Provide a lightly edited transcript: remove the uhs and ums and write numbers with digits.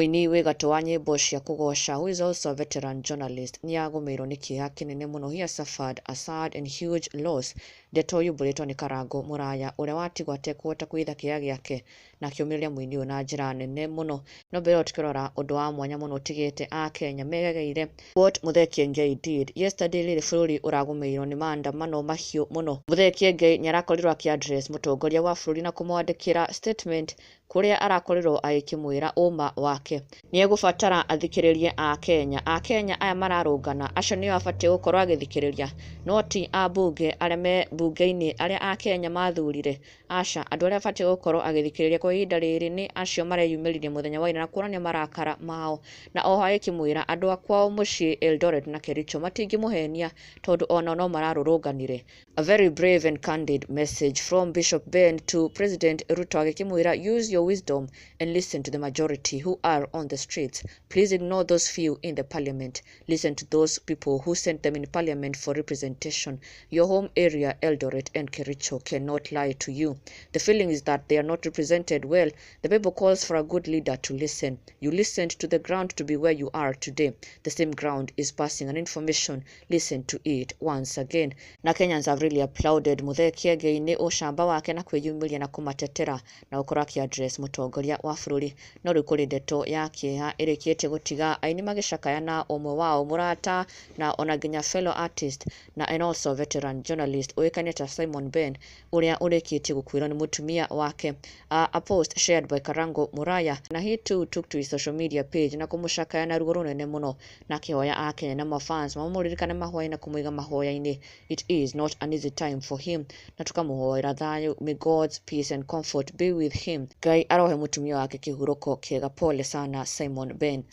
Mũini wĩ gatũ wa nyĩmbo cia kũgoca, who is also a veteran journalist, nĩ agũmĩirwo nĩ kĩeha kĩnene mũno. He has suffered a sad and huge loss. Ndeto yũmbũrĩtwo nĩ Karango Mũraya, ũrĩa watigwo atekũhota kwĩtha kĩeha gĩake na akĩũmĩrĩria mũini ũyũ na njĩra nene mũno. No mbere ĩyo tũkĩrora ũndũ wa mwanya mũno ũtigĩte Akenya megegeire what Muthee Kiengei did. Yesterday rĩrĩ bũrũri ũragũmĩirwo nĩ maandamano mahiũ mũno. Muthee Kiengei nĩ arakorirwo akĩ-address mũtongoria wa bũrũri na kũmwandĩkĩra statement kũrĩa arakorirwo agĩkĩmwĩra ũma wake nĩ egũbatara athikĩrĩrie Akenya aya mararũngana, acio nĩo abatiĩ gũkorwo agĩthikĩrĩria, no ti ambunge arĩa me bunge-inĩ arĩa Akenya mathurire. Aca, andũ arĩa abatiĩ gũkorwo agĩthikĩrĩria kwa ihinda rĩrĩ nĩ acio mareyumĩririe mũthenya wa ira na kuonania marakara mao, na oho agĩkĩmwĩra andũ a kwao mũciĩ Eldoret na Kericho matingĩmũhenia tondũ ona no mararũrũnganire. A very brave and candid message from Bishop Ben to President Ruto agĩkĩmwĩra use your wisdom and listen to the majority who are on the streets. Please ignore those few in the parliament. Listen to those people who sent them in parliament for representation. Your home area, Eldoret and Kericho, cannot lie to you. The feeling is that they are not represented well. The Bible calls for a good leader to listen. You listened to the ground to be where you are today. The same ground is passing an information. Listen to it once again. Na Kenyans have really applauded Muthee Kiengei nĩ ũcamba wake na kwĩyumĩria na kũmatetera na gũkorwo akĩ-address mũtongoria wa bũrũri. No rĩu kũrĩ ndeto ya kĩeha ĩrĩkĩtie gũtiga aini magĩcakaya na ũmwe wao mũrata na ona nginya fellow artist na and also veteran journalist ũĩkaine ta Simon Ben, ũrĩa ũrĩkĩtie gũkuĩrwo nĩ mũtumia wake. A post shared by Karango Mũraya, na he too took to his social media page na kũmũcakaya na ruo rũnene mũno na akĩhoya Akenya na mafans mamũririkane mahoya na kũmũiga mahoya-inĩ. It is not an easy time for him, na tukamũhoera thayũ. May God's peace and comfort be with him. Ngai arohe mũtumia wake kĩhurũko kĩega. Pole sana Simon Ben.